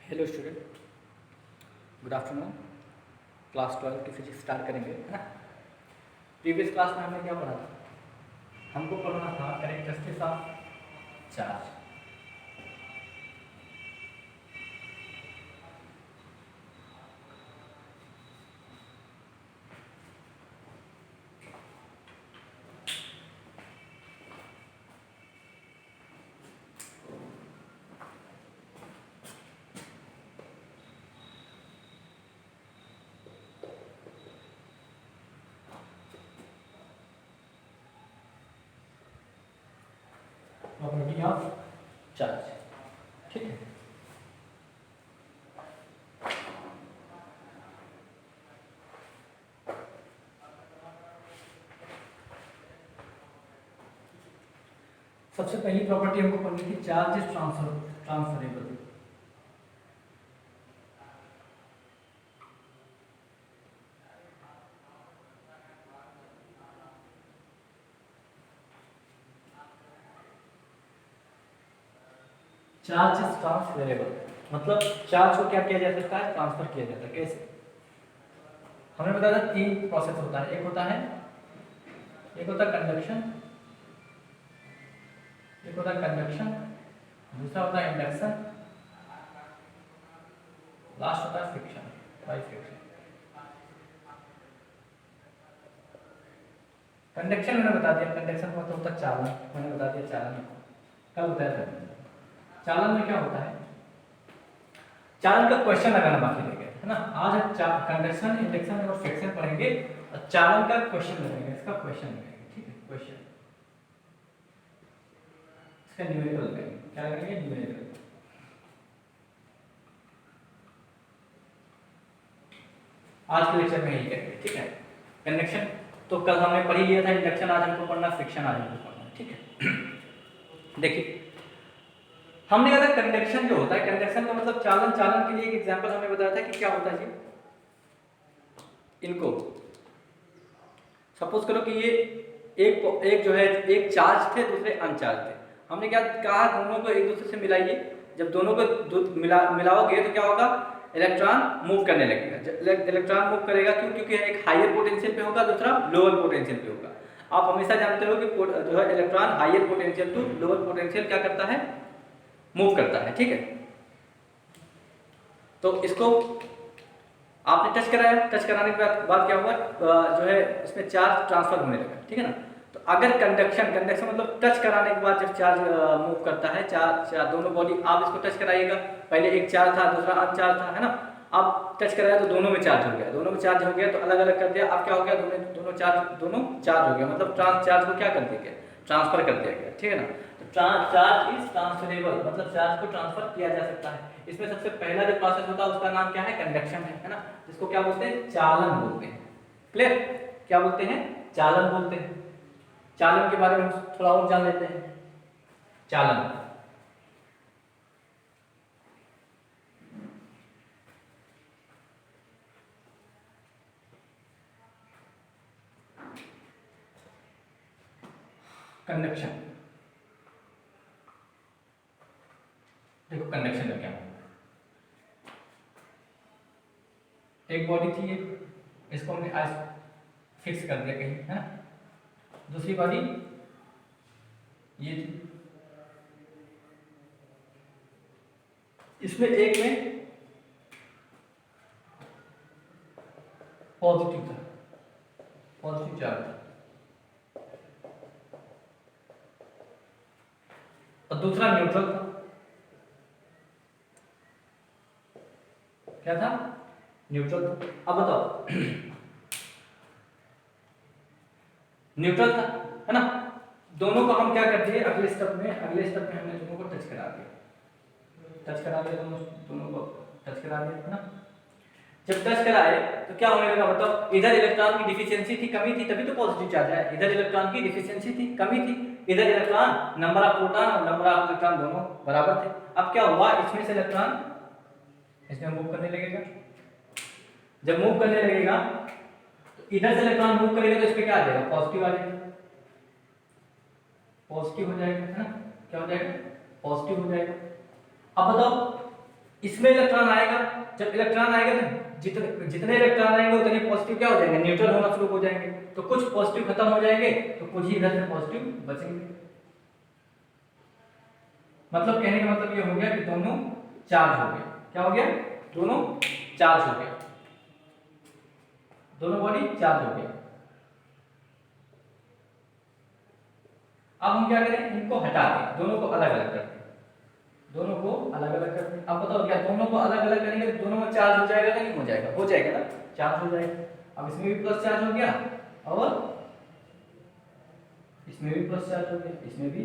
Hello student, good afternoon. Class 12 की physics start करेंगे, है ना। प्रीवियस क्लास में हमने क्या पढ़ा था? हमको पढ़ना था characteristics of charge. Property of charge, ठीक है। सबसे पहली प्रॉपर्टी हमको पढ़नी थी, charge is transferable. Charge is transferable मतलब चार्ज को क्या किया जा सकता है? ट्रांसफर किया जाता है। कैसे? हमने बताया था तीन प्रोसेस होता है। एक होता है कंडक्शन, एक होता है कंडक्शन, दूसरा होता है इंडक्शन, लास्ट होता है फ्रिक्शन, बाय फ्रिक्शन। कंडक्शन मैंने बता दिया, कंडक्शन का मतलब होता है चालन, मैंने बता दिया चालन कब होता है। चालन में क्या होता है? चालन का क्वेश्चन लगाना बाकी रह गया है ना। आज हम कंडक्शन, इंडक्शन और फ्रिक्शन पढ़ेंगे और चालन का क्वेश्चन लगेगा, इसका क्वेश्चन लगेगा, ठीक है। क्वेश्चन इसका न्यूमेरिकल लगेगा। क्या लगेगा? न्यूमेरिकल। आज के लेक्चर में यही करेंगे, ठीक है। कंडक्शन तो कल हमने पढ़ ही लिया था, इंडक्शन आज हमको पढ़ना, फ्रिक्शन आज हमको पढ़ना, ठीक है। देखिए हमने कहा था कंडक्शन जो होता है, कंडक्शन का मतलब चालन। चालन के लिए एक एग्जांपल हमने बताया था कि क्या होता है जी। इनको सपोज करो कि ये एक जो है, एक चार्ज थे, दूसरे अनचार्ज थे। हमने क्या कहा? दोनों को एक दूसरे से मिलाइए। जब दोनों को मिलाओगे तो क्या होगा? इलेक्ट्रॉन मूव करने लगेगा। इलेक्ट्रॉन मूव करेगा क्यों? क्योंकि एक हायर पोटेंशियल पे होगा, दूसरा लोअर पोटेंशियल पे होगा। आप हमेशा जानते हो कि जो है electron higher potential to lower potential क्या करता है? मूव करता है, ठीक है। तो इसको आपने टच कराया, टच कराने के बाद क्या हुआ? जो है इसमें चार्ज ट्रांसफर होने लगा, ठीक है ना। तो अगर कंडक्शन मतलब टच कराने के बाद जब चार्ज मूव करता है, चार्ज दोनों बॉडी, आप इसको टच कराइएगा। पहले एक चार्ज था, दूसरा अनचार्ज था, है ना। अब टच कराया तो दोनों में चार्ज हो गया, दोनों में चार्ज हो गया तो अलग अलग कर दिया। अब क्या हो गया? दोनों चार्ज हो गया, मतलब चार्ज को क्या कर दिया गया? ट्रांसफर कर दिया गया, ठीक है ना। चार्ज इज ट्रांसफरेबल मतलब चार्ज को ट्रांसफर किया जा सकता है। इसमें सबसे पहला जो प्रोसेस होता है उसका नाम क्या है? कंडक्शन है ना। जिसको क्या बोलते हैं? चालन बोलते हैं। क्लियर? क्या बोलते हैं? चालन बोलते हैं। चालन के बारे में हम थोड़ा और जान लेते हैं। चालन कंडक्शन, देखो कंडक्शन का क्या है। एक बॉडी थी, इसको हमने आज फिक्स कर दिया कहीं, है ना। दूसरी बॉडी ये थी, इसमें एक में पॉजिटिव था, पॉजिटिव चार्ज था, और दूसरा न्यूट्रल था। क्या था? न्यूट्रल था। अब बताओ न्यूट्रल था, है ना। दोनों को हम क्या कर दिए? अगले स्टेप में हमने दोनों को टच करा दिया, दोनों को टच करा दिया, है ना। जब टच कराए तो क्या होने लगा? बताओ। इधर इलेक्ट्रॉन की डिफिशियंसी थी, कमी थी, तभी तो पॉजिटिव चार्ज है। इधर इलेक्ट्रॉन की डिफिशियंसी थी, कमी थी। इधर इलेक्ट्रॉन, नंबर ऑफ प्रोटॉन और नंबर ऑफ इलेक्ट्रॉन दोनों बराबर थे। अब क्या हुआ? इसमें से इलेक्ट्रॉन इसमें मूव करने लगेगा। जब मूव करने लगेगा तो इधर से इलेक्ट्रॉन मूव करेगा तो इस पे क्या आ जाएगा? पॉजिटिव आ जाएगा, पॉजिटिव हो जाएगा, है ना। क्या हो जाएगा? पॉजिटिव हो जाएगा। अब बताओ इसमें इलेक्ट्रॉन आएगा, जब इलेक्ट्रॉन आएगा तो जितने जितने इलेक्ट्रॉन आएंगे उतने पॉजिटिव क्या हो जाएंगे, न्यूट्रल होना शुरू हो जाएंगे। तो कुछ पॉजिटिव खत्म हो जाएंगे तो कुछ ही इधर से पॉजिटिव बचेंगे। मतलब कहने का मतलब ये हो गया कि दोनों चार्ज हो गए। क्या हो गया, दोनों चार्ज हो गया, दोनों बॉडी चार्ज हो गया। अब हम क्या करें, इनको हटा दें, दोनों को अलग अलग करते हैं, दोनों को अलग अलग करते हैं। अब बताओ क्या दोनों को अलग अलग करेंगे तो दोनों में चार्ज हो जाएगा कि नहीं हो जाएगा, हो जाएगा ना, चार्ज हो जाएगा। अब इसमें भी प्लस चार्ज हो गया और इसमें भी प्लस चार्ज हो गया, इसमें भी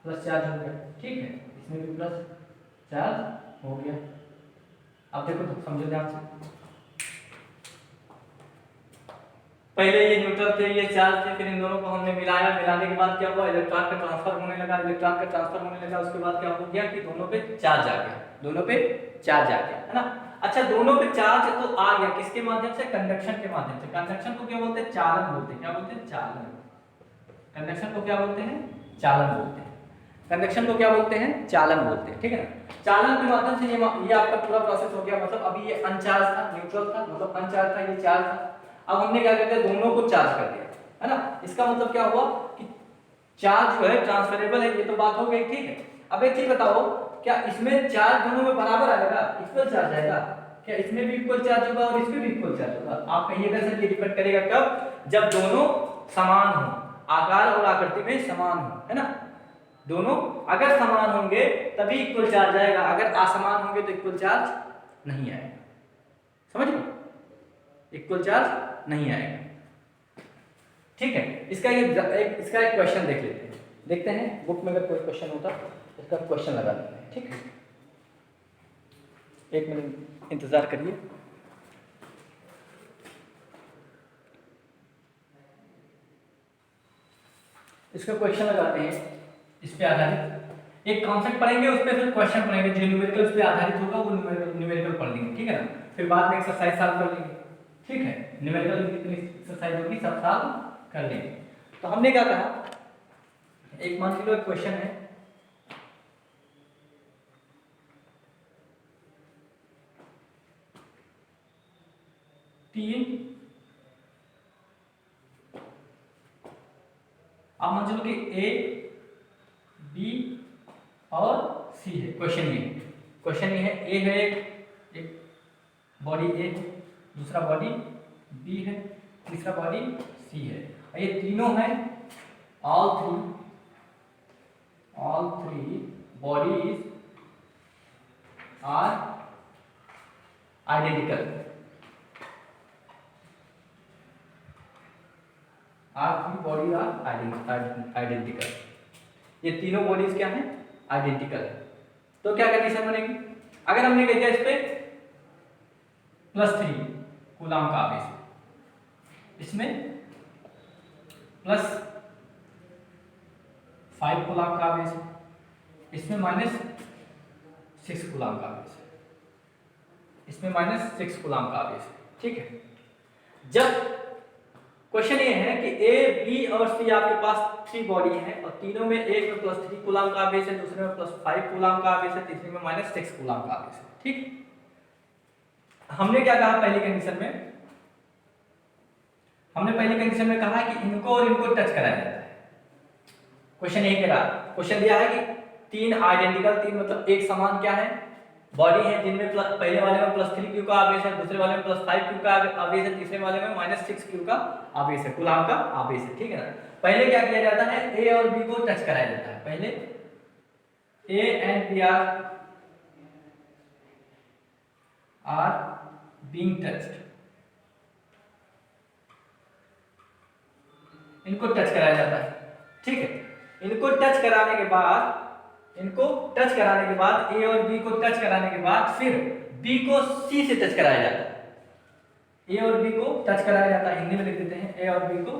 प्लस चार्ज हो गया, ठीक है, इसमें भी प्लस चार्ज हो गया। अब देखो तो समझो ध्यान से, पहले ये न्यूट्रल थे, ये चार्ज थे, फिर इन दोनों को हमने मिलाया, मिलाने के बाद क्या हुआ, इलेक्ट्रॉन का ट्रांसफर होने लगा, इलेक्ट्रॉन का ट्रांसफर होने लगा, उसके बाद क्या हो गया कि दोनों पे चार्ज आ गया, दोनों पे चार्ज आ गया, है ना। अच्छा, दोनों पे चार्ज तो आ गया, किसके माध्यम से, कंडक्शन के माध्यम से। कंडक्शन को क्या बोलते हैं, चालन बोलते हैं। क्या बोलते हैं, चालन। कंडक्शन को क्या बोलते हैं, चालन बोलते हैं। कंडक्शन को क्या बोलते हैं, चालन बोलते हैं, ठीक है ना। चालन के माध्यम से ये आपका पूरा प्रोसेस हो गया। मतलब अभी ये अनचार्ज था, न्यूट्रल था, मतलब अनचार्ज था, ये चार्ज था। अब हमने क्या कर दिया, दोनों को चार्ज कर दिया, है ना। इसका मतलब क्या हुआ कि चार्ज जो है ट्रांसफरेबल है, ये तो बात हो गई, ठीक है। अब एक चीज बताओ, क्या इसमें चार्ज दोनों में बराबर आएगा, इक्वल चार्ज आएगा? क्या इसमें भी इक्वल चार्ज होगा और इसमें भी इक्वल चार्ज होगा? आप कहिएगा सर ये डिपेंड करेगा कब, जब दोनों समान हो, आकार और आकृति में समान हो, है ना। दोनों अगर समान होंगे तभी इक्वल चार्ज आएगा, अगर असमान होंगे तो इक्वल चार्ज नहीं आएगा। समझ लो, इक्वल चार्ज नहीं आएगा, ठीक है। इसका एक क्वेश्चन देख लेते हैं, देखते हैं बुक में अगर कोई क्वेश्चन होता इसका क्वेश्चन लगा देते हैं, ठीक है। एक मिनट इंतजार करिए। इसका क्वेश्चन लगाते हैं, इस पे आधारित एक कॉन्सेप्ट पढ़ेंगे, उस पर फिर क्वेश्चन पढ़ेंगे, जो न्यूमेरिकल पे आधारित होगा वो न्यूमेरिकल पढ़ लेंगे, ठीक है ना। फिर बाद में एक्सरसाइज सॉल्व कर लेंगे, ठीक है। न्यूमेरिकल जितनी एक्सरसाइज होगी सब सॉल्व कर लेंगे। तो हमने क्या कहा, एक मान लो एक क्वेश्चन है, तीन, आप मान लो कि ए, बी और सी है। क्वेश्चन ये है, ए है एक बॉडी ए है, दूसरा बॉडी बी है, तीसरा बॉडी सी है, और ये तीनों है, all three bodies are identical, bodies are identical. ये तीनों बॉडीज क्या हैं, आइडेंटिकल है। तो क्या कंडीशन बनेगी, अगर हमने कह दिया इस पे +3 कूलम का आवेश, इसमें +5 कूलम का आवेश, इसमें -6 कूलम का आवेश, इसमें -6 कूलम का आवेश, ठीक है। जब क्वेश्चन ये है कि ए, बी और सी आपके पास 3 बॉडी हैं, और तीनों में एक में +3 कूलम का आवेश है, दूसरे में +5 कूलम का आवेश है, तीसरे में -6 कूलम का आवेश है, ठीक। हमने क्या कहा पहली कंडीशन में, हमने पहली कंडीशन में कहा कि इनको और इनको टच कराया जाता है। क्वेश्चन यही कह रहा, क्वेश्चन दिया है कि तीन आइडेंटिकल, तीन मतलब एक समान क्या है, बॉडी है, जिनमें पहले वाले में +3 क्यू का आवेश है, दूसरे वाले में +5 क्यू का आवेश है, तीसरे वाले में -6 क्यू का आवेश है, कूलम का आवेश है, ठीक है ना। पहले क्या किया जाता है, ए और बी को टच कराया जाता है। पहले A and B are being touched, इनको टच कराया जाता है, ठीक है। इनको टच कराने के बाद, ए और बी को टच कराने के बाद फिर बी को सी से टच कराया जाता है। ए और बी को टच कराया जाता है, हिंदी में लिख देते हैं, ए और बी को,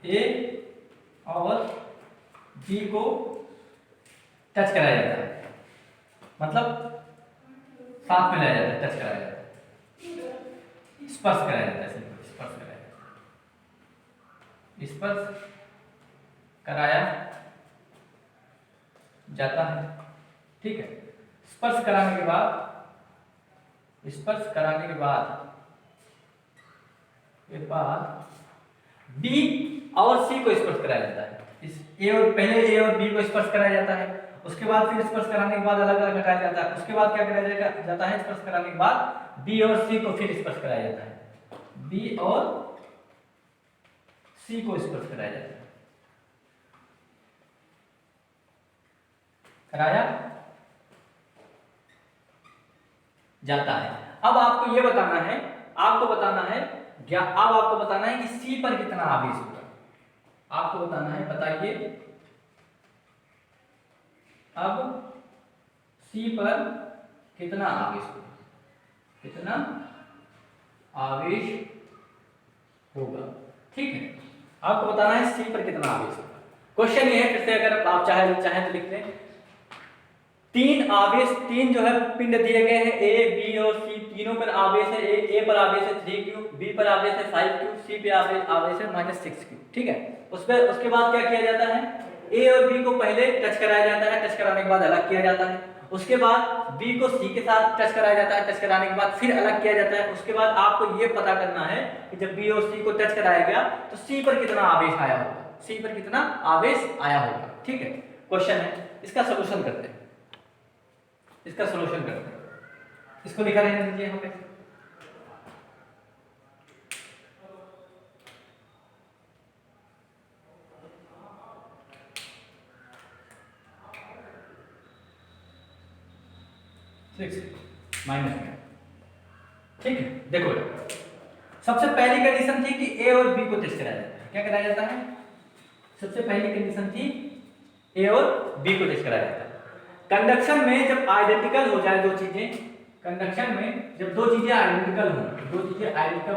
ए और बी को टच कराया जाता है, मतलब साथ में लाया जाता है, टच कराया जाता है, स्पर्श कराया जाता है, स्पर्श कराया जाता है, स्पर्श कराया जाता है, ठीक है। स्पर्श कराने के बाद बी और सी को स्पर्श कराया जाता है। पहले ए और बी को स्पर्श कराया जाता है, उसके बाद फिर स्पर्श कराने के बाद अलग अलग हटाया जाता है, उसके बाद क्या कराया जाता है, स्पर्श कराने के बाद बी और सी को फिर स्पर्श कराया जाता है, बी और सी को स्पर्श कराया जाता है, कराया जाता है। अब आपको ये बताना है, अब आपको बताना है कि सी पर कितना आवेश होगा, आपको बताना है, बताइए अब सी पर कितना आवेश होगा, कितना आवेश होगा, ठीक है। आपको बताना है सी पर कितना आवेश होगा। क्वेश्चन ये है, फिर से अगर आप चाहे तो लिख लें, तीन जो है पिंड दिए गए हैं, ए बी और सी, तीनों पर आवेश है, ए पर आवेश है 3q, बी पर आवेश है 5q, सी पे आवेश है -6q, ठीक है। उसके बाद क्या किया जाता है, ए और बी को पहले टच कराया जाता है, टच कराने के बाद अलग किया जाता है, उसके बाद बी को सी के साथ टच कराया जाता है, टच कराने के बाद फिर अलग किया जाता है। उसके बाद आपको ये पता करना है कि जब बी और सी को टच कराया गया तो सी पर कितना आवेश आया होगा, सी पर कितना आवेश आया होगा, ठीक है। क्वेश्चन है, इसका सोल्यूशन करते हैं, इसको लिखा रहने दीजिए यहाँ पे। माइनस में, ठीक है। देखो, सबसे पहली कंडीशन थी कि ए और बी को टेस्ट कराया जाता है। क्या कराया जाता है? सबसे पहली कंडीशन थी ए और बी को टेस्ट कराया जाता है। कंडक्शन में जब आइडेंटिकल हो जाए दो चीजें, कंडक्शन में जब दो चीजें आइडेंटिकल हो,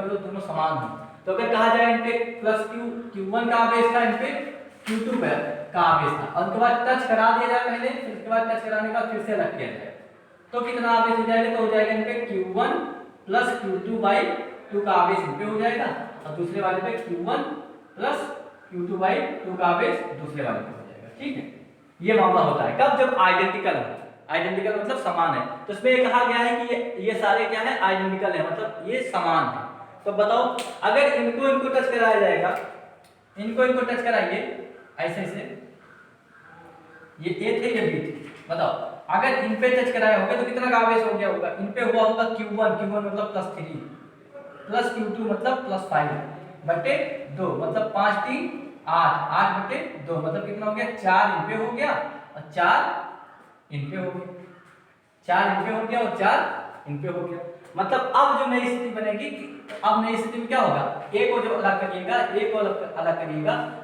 मतलब दोनों समान हो, तो अगर कहा जाए इनपे प्लस Q1 का आवेश था, इनपे Q2 का आवेश था, और उसके बाद टच करा दिया जाए पहले, फिर उसके बाद टच कराने के बाद फिर से अलग किया जाए, तो कितना आवेश हो जाएगा? तो हो जाएगा इनपे Q1 प्लस Q2/2 का आवेश इनपे हो जाएगा, और दूसरे वाले पे Q1 प्लस Q2/2 का आवेश दूसरे वाले पे हो जाएगा, ठीक है। ये मामला होता है कब? जब आइडेंटिकल हो, आइडेंटिकल मतलब समान है। तो इसमें ये कहा गया है कि ये सारे क्या है? आइडेंटिकल है, मतलब ये समान है। तो बताओ, अगर इनको टच कराया जाएगा, इनको टच कराइए ऐसे से, ये ए थे ये बी थे, बताओ अगर इन पे टच कराया होगा तो कितना का आवेश हो गया होगा? इन पे हुआ होगा Q1 मतलब +3, प्लस Q2 मतलब +5/2, मतलब 5 3 8, 8/2, मतलब कितना हो गया? 4 इन पे हो गया और 4 इन पे हो गया, 4 इन पे हो गया और 4 इन पे हो गया। मतलब अब जो नई स्थिति बनेगी, अब नई स्थिति में क्या होगा? ए को जो अलग करिएगा,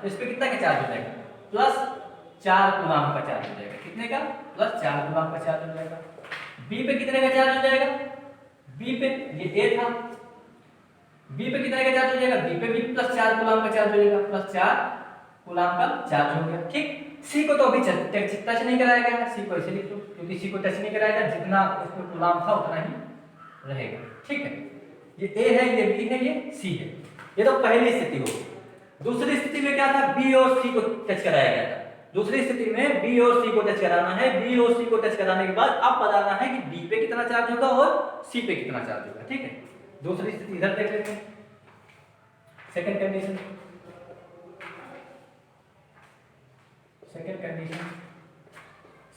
तो इस पे कितना का चार्ज हो जाएगा? +4 कूलम का चार्ज हो जाएगा। कितने का? +4 कूलम का चार्ज हो जाएगा। बी पे कितने का चार्ज हो जाएगा? बी पे, ये ए था, बी पे कितने का चार्ज हो जाएगा? बी पे भी +4 कूलम का चार्ज हो जाएगा, +4 कूलम का चार्ज हो गया, ठीक। सी को तो अभी टच नहीं कराया गया है, सी को ऐसे लिख दो, क्योंकि सी को टच नहीं कराया गया, जितना इसमें कूलम था उतना ही रहेगा, ठीक है। ये ए है, ये बी है, ये सी है। ये तो पहली स्थिति होगी। दूसरी स्थिति में क्या था? बी और सी को टच कराया गया था। दूसरी स्थिति में बी और सी को टच कराना है, बी और सी को टच कराने के बाद अब बताना है कि बी पे कितना चार्ज होगा और सी पे कितना चार्ज होगा, ठीक है। दूसरी स्थिति इधर देख लेते हैं, सेकंड कंडीशन।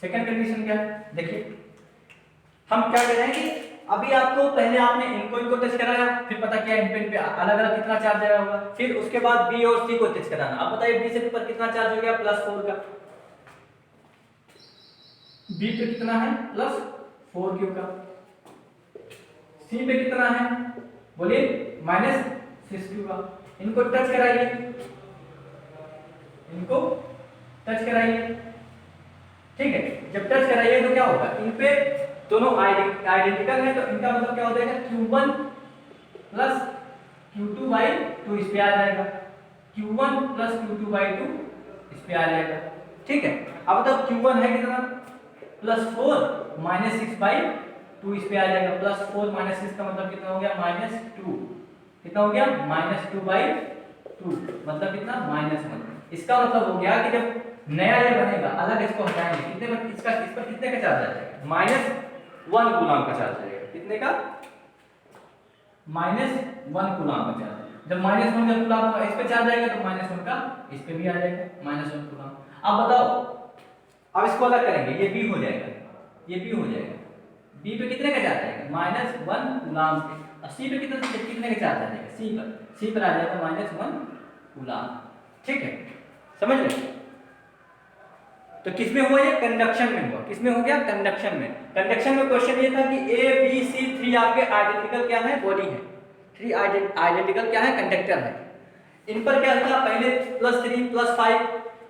सेकंड कंडीशन क्या है? देखिए, हम क्या कर रहे हैं कि अभी आपको पहले आपने इनको टच कराया, फिर पता किया इन पे अलग अलग कितना चार्ज आया होगा, फिर उसके बाद बी और सी को टच कराना। अब बताइए बी से पर कितना चार्ज हो गया? +4 का। बी पे कितना है? +4q का। सी पे कितना है? बोलिए, -6q का। इनको टच कराइए, ठीक है। जब टच कराइए तो क्या होगा? इन पे दोनों आइडेंटिकल है, तो इनका मतलब क्या हो जाएगा? Q1 प्लस Q2/2 इस पे आ जाएगा, Q1 प्लस Q2/2 इस पे आ जाएगा, ठीक है। अब बताओ Q1 है कितना? +4 -6/2 इस पे आ जाएगा, +4 -6 का मतलब कितना हो गया? -2। कितना हो गया? -2/2, मतलब कितना? -1। इसका मतलब हो गया कि जब नया ये बनेगा अलग, इसको हटाएंगे, कितने पर इसका, इस पर कितने का चार्ज आ जाएगा, -1 कूलम का चार्ज आएगा, कितने का, -1 कूलम का चार्ज। जब -1 का कूलम का इस पे चार्ज आएगा तो -1 का इस पे भी आ जाएगा, -1 कूलम। अब बताओ, अब इसको अलग करेंगे, ये B हो जाएगा, ये B हो जाएगा, B पे कितने का चार्ज आएगा, -1 कूलम पे, और C पे कितने का चार्ज आ जाएगा, C पर आ जाएगा -1 कूलम। ठीक है, समझ रहे? तो किसमें हुआ ये, कंडक्शन में हुआ, किसमें हो गया, कंडक्शन में। कंडक्शन में क्वेश्चन ये था कि A B C 3 आपके आइडेंटिकल क्या है, बॉडी है, 3 आइडेंटिकल क्या है, कंडक्टर है। इन पर क्या था, पहले +3 +5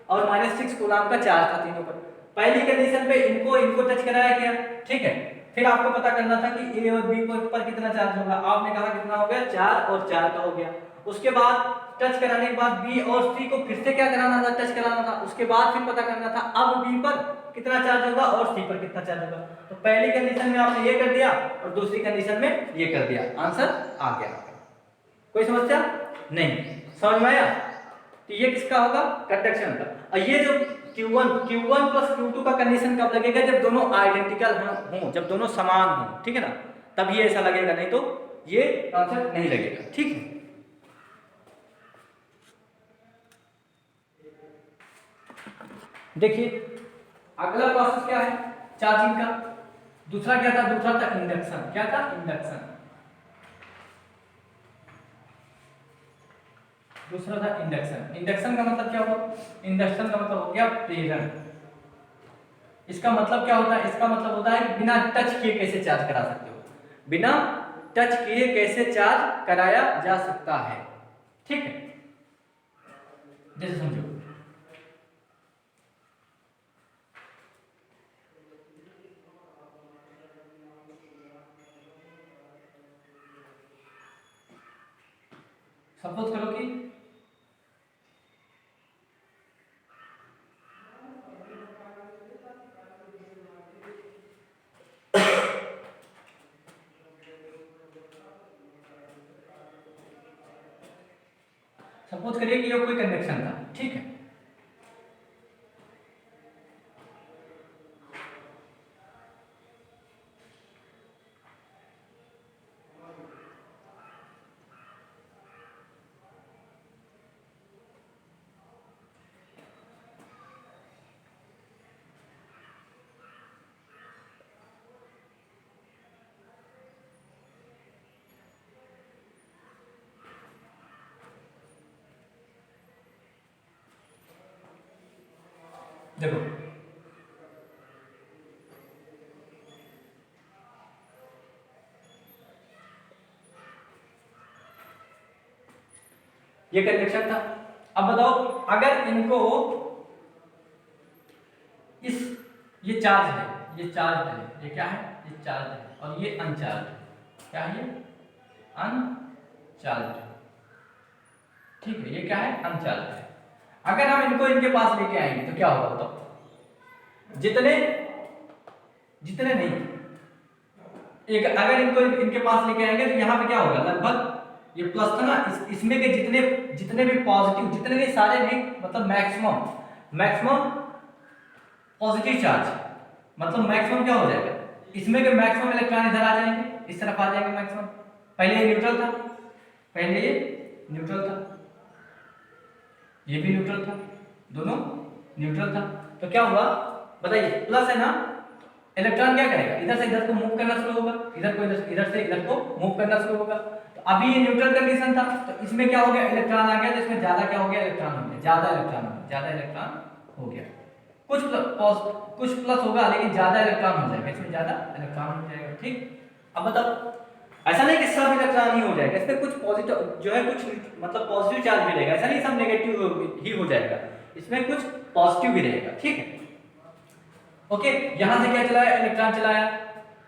और -6 कूलम का चार्ज था तीनों पर। पहली कंडीशन पे इनको टच कराया गया, ठीक है। फिर आपको पता करना था कि A और B पर कितना चार्ज होगा, आपने कहा कितना हो गया, 4 और 4 का हो गया। उसके बाद टच कराने के बाद B और C को फिर से क्या कराना था, टच कराना था। उसके बाद फिर पता करना था अब B पर कितना चार्ज होगा और C पर कितना चार्ज होगा। तो पहली कंडीशन में आपने ये कर दिया और दूसरी कंडीशन में ये कर दिया, आंसर आ गया। कोई समस्या नहीं, समझ में आया? तो ये किसका होगा, कंडक्शन का। और ये जो Q1 प्लस Q2 का कंडीशन कब लगेगा, जब दोनों आइडेंटिकल हों, जब दोनों समान हों, ठीक है ना, तब ये ऐसा लगेगा, नहीं तो ये आंसर नहीं लगेगा। ठीक है, देखिए अगला प्रोसेस क्या है, चार्जिंग का। दूसरा क्या था, दूसरा था इंडक्शन। क्या था, इंडक्शन। दूसरा था इंडक्शन। इंडक्शन का मतलब क्या हुआ, इंडक्शन का मतलब हो गया प्रेरण। इसका मतलब क्या होता है, इसका मतलब होता है कि बिना टच किए कैसे चार्ज करा सकते हो, बिना टच किए कैसे चार्ज कराया जा सकता है। ठीक है, जैसे समझो, सपोज करो कि सपोज करिए कि ये कोई कंडक्शन था, ठीक है। देखो ये कंडक्शन था। अब बताओ, अगर इनको इस, ये चार्ज है, ये चार्ज है, ये क्या है, ये चार्ज है, और ये अनचार्ज है। क्या है ये, अनचार्ज। ठीक है, ये क्या है, अनचार्ज है। अगर हम इनको इनके पास लेके आएंगे तो क्या होगा बताओ, जितने जितने नहीं, एक अगर इनको इनके पास लेके आएंगे तो यहाँ पे क्या होगा, लगभग ये प्लस था ना, इसमें के जितने जितने भी पॉजिटिव, जितने भी सारे भी, मतलब मैक्सिमम पॉजिटिव चार्ज, मतलब मैक्सिमम क्या हो जाएगा, इसमें के मैक्सिमम इलेक्ट्रॉन इधर आ जाएंगे, इस तरफ आ जाएंगे मैक्सिमम। पहले ये न्यूट्रल था, पहले ये न्यूट्रल था, ये भी न्यूट्रल था, दोनों न्यूट्रल था। तो क्या हुआ बताइए, प्लस है ना, इलेक्ट्रॉन क्या करेगा, इधर से इधर को मूव करना शुरू होगा, इधर से इधर को मूव करना शुरू होगा। तो अभी ये न्यूट्रल कंडीशन था, तो इसमें क्या हो गया, इलेक्ट्रॉन आ गया, तो इसमें ज्यादा क्या हो गया, इलेक्ट्रॉन हो गया, ज्यादा इलेक्ट्रॉन हो गया। कुछ प्लस होगा लेकिन ज्यादा इलेक्ट्रॉन हो जाएगा, इसमें ज्यादा इलेक्ट्रॉन हो जाएगा। ठीक, अब बताओ, ऐसा नहीं कि सब इलेक्ट्रॉन ही हो जाएगा, इसमें कुछ पॉजिटिव जो है, कुछ मतलब पॉजिटिव चार्ज भी रहेगा, ऐसा नहीं सब नेगेटिव ही हो जाएगा, इसमें कुछ पॉजिटिव भी रहेगा। ठीक है, ओके। यहां से क्या चलाया, इलेक्ट्रॉन चलाया,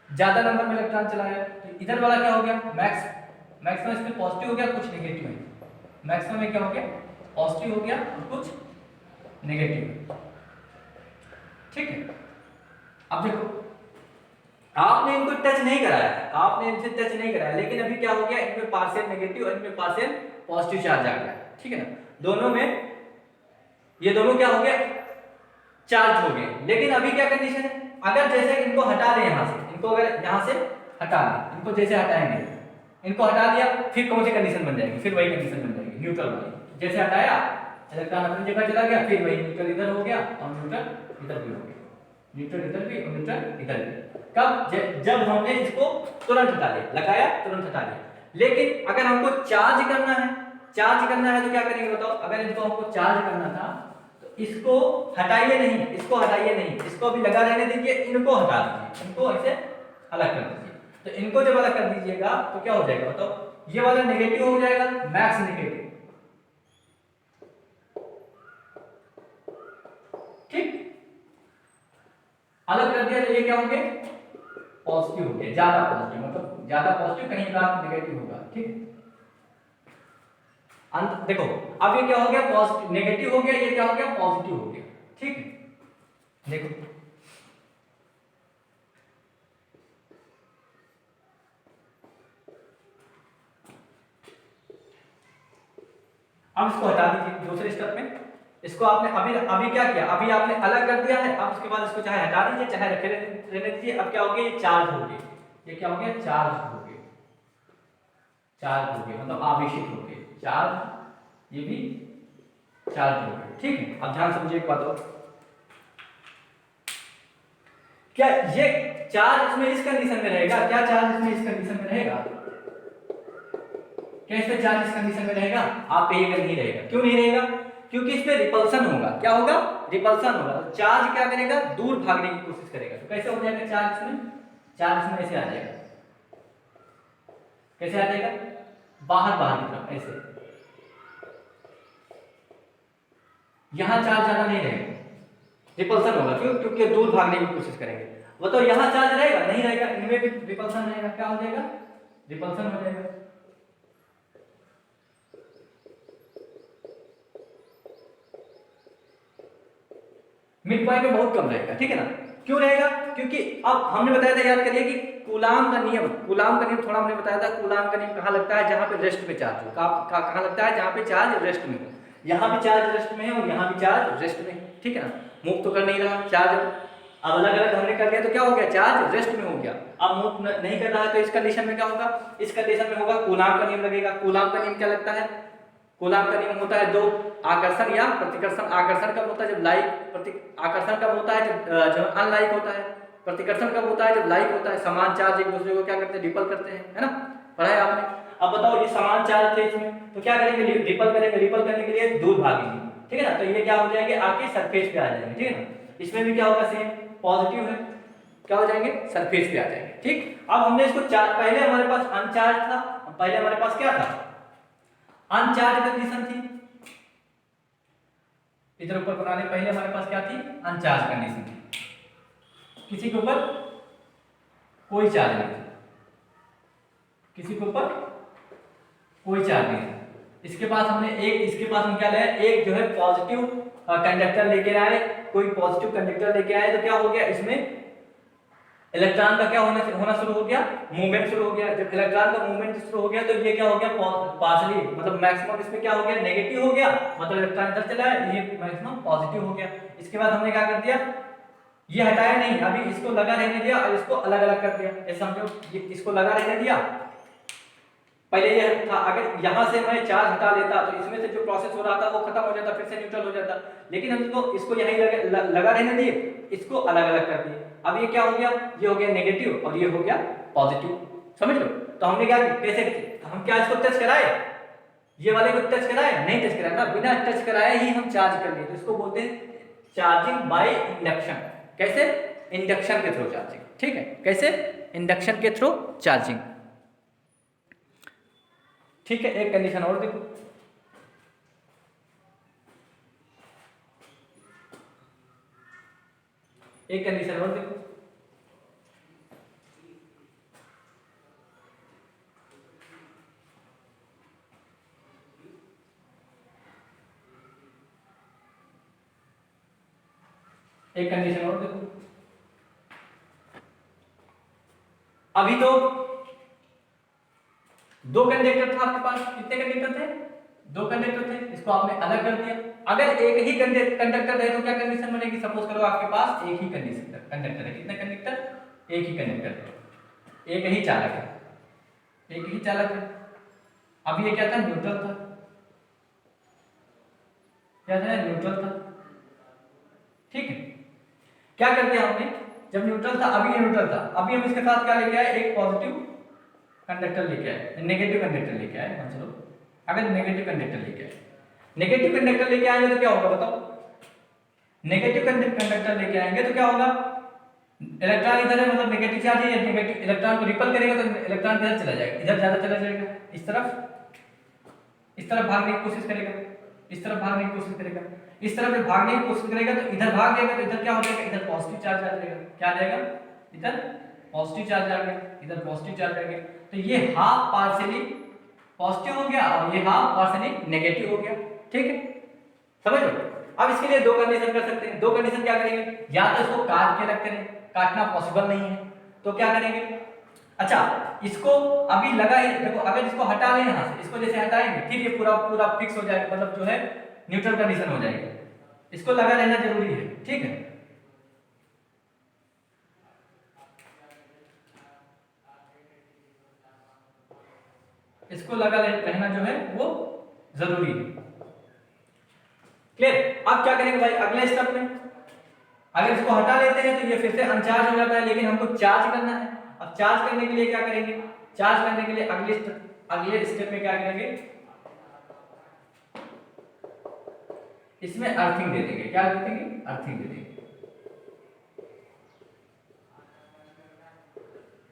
ज्यादा नंबर में इलेक्ट्रॉन चलाया, तो इधर वाला क्या हो गया, मैक्सिमम इसमें पॉजिटिव हो गया, कुछ नेगेटिव है। मैक्सिमम में क्या हो गया, पॉजिटिव हो गया और कुछ नेगेटिव। ठीक है, अब देखो, आपने इनको टच नहीं कराया, आपने इनसे टच नहीं कराया, लेकिन अभी क्या हो गया, इनमें पार्शियल नेगेटिव और इनमें पार्शियल पॉजिटिव चार्ज आ गया। ठीक है ना, दोनों में ये दोनों क्या हो गया, चार्ज हो गए। लेकिन अभी क्या कंडीशन है, अगर जैसे इनको हटा दें यहाँ से, इनको अगर यहाँ से हटा दें, इनको जैसे हटाएंगे, इनको हटा दिया, फिर कौन सी कंडीशन बन जाएगी, फिर वही कंडीशन बन जाएगी न्यूट्रल वाली। जैसे हटाया इलेक्ट्रॉन अपनी जगह चला गया, फिर वही न्यूट्रल इधर हो गया और न्यूट्रल इधर भी हो गया, न्यूट्रल इधर भी और न्यूट्रल इधर भी। कब? जब हमने इसको तुरंत हटा दिया, लगाया तुरंत हटा दिया। लेकिन अगर हमको चार्ज करना है, चार्ज करना है तो क्या करेंगे बताओ? अगर इसको हमको चार्ज करना था तो इसको हटाइए नहीं, इसको हटाइए नहीं, इसको भी लगा रहने दीजिए, इनको हटा दीजिए, इनको ऐसे अलग कर दीजिए। तो इनको जब अलग कर दीजिएगा तो क्या हो जाएगा बताओ? ये वाला नेगेटिव हो जाएगा, मैक्स नेगेटिव, ठीक। अलग कर दिया तो ये क्या होंगे? पॉजिटिव हो गया, ज्यादा पॉजिटिव, मतलब ज्यादा पॉजिटिव, कहीं का नेगेटिव होगा, ठीक। अंत देखो, अब ये क्या हो गया? पॉजिटिव, नेगेटिव हो गया, ये क्या हो गया? पॉजिटिव हो गया, ठीक है। देखो अब इसको हटा दीजिए दूसरे स्टेप में। इसको आपने अभी अभी क्या किया? अभी आपने अलग कर दिया है। अब उसके बाद इसको चाहे हटा दीजिए चाहे रखे रहने दीजिए। अब क्या हो गया? ये चार्ज हो गया, ये क्या हो गया? चार्ज हो गया, चार्ज हो गया, मतलब आवेशित हो गए, चार्ज, ये भी चार्ज हो गया, ठीक है। अब ध्यान समझिए एक बात और, क्या ये चार्ज इसमें इस कंडीशन में रहेगा? क्या चार्ज इसमें इस कंडीशन में रहेगा? क्या इसमें चार्ज इस कंडीशन में रहेगा? आप कहिएगा नहीं रहेगा। क्यों नहीं रहेगा? क्योंकि इसमें रिपल्सन होगा। क्या होगा? रिपल्सन होगा। तो चार्ज क्या करेगा? दूर भागने की कोशिश करेगा। तो कैसे हो जाएगा चार्ज इसमें? चार्ज इसमें ऐसे आ जाएगा, कैसे आ जाएगा? बाहर बाहर की तरफ ऐसे। यहां चार्ज ज्यादा नहीं रहेगा, रिपल्सन होगा। क्यों? क्योंकि दूर भागने की कोशिश करेंगे। वो तो यहां चार्ज रहेगा नहीं रहेगा, इनमें भी रिपल्सन रहेगा। क्या हो जाएगा? रिपल्सन हो जाएगा। मिड पॉइंट में बहुत कम रहेगा, ठीक है ना। क्यों रहेगा? क्योंकि अब हमने बताया था, याद करिए कि कूलाम का नियम, कूलाम का नियम थोड़ा हमने बताया था। कूलाम का नियम कहाँ लगता है? जहां पे रेस्ट में चार्ज हो। कहाँ लगता है? जहां पे चार्ज रेस्ट में हो। यहाँ भी चार्ज रेस्ट में है और यहाँ भी चार्ज रेस्ट में है, ठीक है ना। मूव तो कर नहीं रहा चार्ज, अब अलग अलग हमने कर लिया तो क्या हो गया? चार्ज रेस्ट में हो गया। अब मूव नहीं कर रहा है तो इस कंडीशन में क्या होगा? इस कंडीशन में होगा कूलाम का नियम लगेगा। कूलाम का नियम क्या लगता है? कूलाम का नियम होता है दो, आकर्षण या प्रतिकर्षण। आकर्षण कब होता है? जब लाइक, आकर्षण कब होता है? जब अनलाइक होता है। प्रतिकर्षण कब होता है? जब लाइक होता है। समान चार्ज एक दूसरे को क्या करते हैं? रिपल करते हैं, है ना, पढ़ा है आपने। अब बताओ, ये समान चार्ज थे इसमें, तो क्या करेंगे? रिपल करेंगे। रिपल करने के लिए दूर भागेंगे, ठीक है ना। तो ये क्या हो जाएंगे? आके सरफेस पे आ जाएंगे, ठीक है ना। इसमें भी क्या होगा? सेम पॉजिटिव है, क्या हो जाएंगे? सरफेस पे आ जाएंगे, ठीक। अब हमने इसको चार्ज, पहले हमारे पास अनचार्ज था, पहले हमारे पास क्या था? अनचार्ज कंडीशन थी। इधर ऊपर बनाने पहले हमारे पास क्या थी? अनचार्ज कंडीशन थी। किसी के ऊपर कोई चार्ज नहीं था, किसी के ऊपर कोई चार्ज नहीं था। इसके पास हमने एक, इसके पास हम क्या लाए? एक जो है पॉजिटिव कंडक्टर लेके आए, कोई पॉजिटिव कंडक्टर लेके आए। तो क्या हो गया? इसमें इलेक्ट्रॉन का क्या होना शुरू हो गया? मूवमेंट शुरू हो गया। जब इलेक्ट्रॉन का मूवमेंट शुरू हो गया तो ये क्या हो गया? पार्शली, मतलब मैक्सिमम इसमें क्या हो गया? नेगेटिव हो गया, मतलब इलेक्ट्रॉन इधर चला है, ये मैक्सिमम पॉजिटिव हो गया। इसके बाद हमने क्या कर दिया? ये हटाया नहीं, अभी इसको लगा रहने दिया और इसको अलग अलग कर दिया। ये समझो, ये इसको लगा रहने दिया। पहले ये था, अगर यहाँ से मैं चार्ज हटा देता तो इसमें से जो प्रोसेस हो रहा था वो खत्म हो जाता, फिर से न्यूट्रल हो जाता। लेकिन हम इसको यहीं लगा रहने दिए, इसको अलग अलग कर दिए। अब ये क्या हो गया? ये हो गया नेगेटिव और ये हो गया पॉजिटिव, समझ लो। तो हमने क्या, कैसे, हम क्या इसको टच कराए? ये वाले को टच कराए? नहीं टच कराए ना, बिना टच कराए ही हम चार्ज कर लिए। तो इसको बोलते हैं चार्जिंग बाय इंडक्शन। कैसे? इंडक्शन के थ्रू चार्जिंग, ठीक है। कैसे? इंडक्शन के थ्रू चार्जिंग, ठीक है। एक कंडीशन और देखो, एक कंडीशन और देखो। एक कंडीशन और देखो। अभी तो दो कंडक्टर था आपके पास, कितने कंडक्टर थे? दो कंडक्टर थे, इसको आपने अलग कर दिया। अगर एक ही कंडक्टर है तो क्या कंडीशन बनेगी? सपोज करो आपके पास एक ही कंडीशन कंडक्टर है, कितने कंडक्टर? एक ही कंडक्टर है, एक ही चालक है, एक ही चालक है। अब ये क्या था? न्यूट्रल था। क्या था? न्यूट्रल था। ठीक है, क्या कर दिया हमने? जब न्यूट्रल था, अभी ये न्यूट्रल था, अभी हम इसके साथ क्या लेके आए? एक पॉजिटिव कंडक्टर लेके आए, नेगेटिव कंडक्टर लेके आए। मान चलो अगर नेगेटिव कंडक्टर लेके आए, नेगेटिव कंडक्टर लेके आएंगे तो क्या होगा बताओ? नेगेटिव कंडक्टर लेके आएंगे तो क्या होगा? इलेक्ट्रॉन इधर है, मतलब नेगेटिव चार्ज है, नेगेटिव इलेक्ट्रॉन को रिपल करेगा तो इलेक्ट्रॉन किधर चला जाएगा? इधर ज्यादा चला जाएगा, इस तरफ भागने की कोशिश करेगा, इस तरफ भागने की कोशिश करेगा, इस तरफ जब भागने की कोशिश करेगा तो इधर भाग जाएगा, तो इधर क्या हो जाएगा? इधर पॉजिटिव चार्ज आ जाएगा। क्या आ जाएगा? इधर पॉजिटिव चार्ज आ गया, इधर पॉजिटिव चार्ज आ गया। तो ये हाफ पार्शियली पॉजिटिव हो गया और ये हाफ पार्शियली नेगेटिव हो गया। ठीक है, समझ लो। अब इसके लिए दो कंडीशन कर सकते हैं। दो कंडीशन क्या करेंगे? या तो इसको काट के रख करें, काटना पॉसिबल नहीं है तो क्या करेंगे? अच्छा, इसको अभी लगा ही देखो, अगर इसको हटा लें यहां से, इसको जैसे हटाएंगे फिर ये पूरा पूरा फिक्स हो जाएगा, मतलब जो है न्यूट्रल कंडीशन हो जाएगी। इसको लगा लेना जरूरी है। ठीक है, इसको लगा रहना जो है वो जरूरी है। क्लियर? अब क्या करेंगे भाई अगले स्टेप में? अगर इसको हटा लेते हैं तो ये फिर से अनचार्ज हो जाता है, लेकिन हमको चार्ज करना है। अब चार्ज करने के लिए क्या करेंगे? चार्ज करने के लिए अगले स्टेप में क्या करेंगे? इसमें अर्थिंग दे देंगे। क्या दे देंगे? अर्थिंग दे देंगे।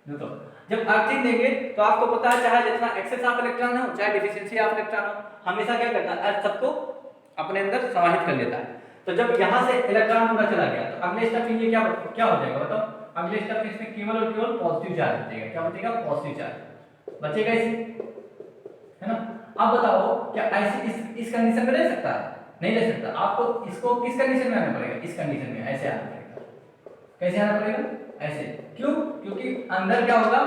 तो जब अर्थिंग देंगे तो आपको पता है चाहे जितना एक्सेस ऑफ इलेक्ट्रॉन हो चाहे डिफिशियंसी ऑफ इलेक्ट्रॉन हो, हमेशा क्या करता है? अर्थ सबको अपने अंदर समाहित कर लेता है। तो जब यहां से इलेक्ट्रॉन पूरा चला गया तो अगले स्टेप में ये क्या हो जाएगा बताओ? अगले स्टेप में इसमें केवल और केवल पॉजिटिव चार्ज बचेगा। क्या बचेगा? पॉजिटिव चार्ज बचेगा इसे, है ना? अब बताओ क्या ऐसे इस कंडीशन में रह सकता है? नहीं रह सकता। आपको इसको किस कंडीशन में आना पड़ेगा? इस कंडीशन में ऐसे आना पड़ेगा। कैसे आना पड़ेगा? ऐसे। क्यों? क्योंकि अंदर क्या होगा?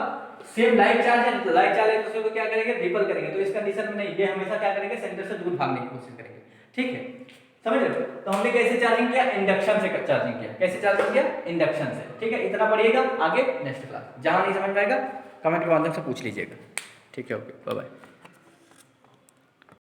सेम लाइक चार्ज है, लाइक चार्ज है तो उसको क्या करेंगे? रिपल करेंगे। तो इस कंडीशन में नहीं, ये हमेशा क्या करेंगे? सेंटर से दूर भागने की कोशिश करेंगे। ठीक है, समझ रहे हो? तो हमने कैसे चार्जिंग किया? इंडक्शन से चार्जिंग किया। कैसे चार्जिंग किया? इंडक्शन से। ठीक है, इतना पढ़िएगा, आगे नेक्स्ट क्लास। जहां नहीं समझ में आएगा कमेंट के माध्यम से पूछ लीजिएगा। ठीक है, ओके, बाय बाय।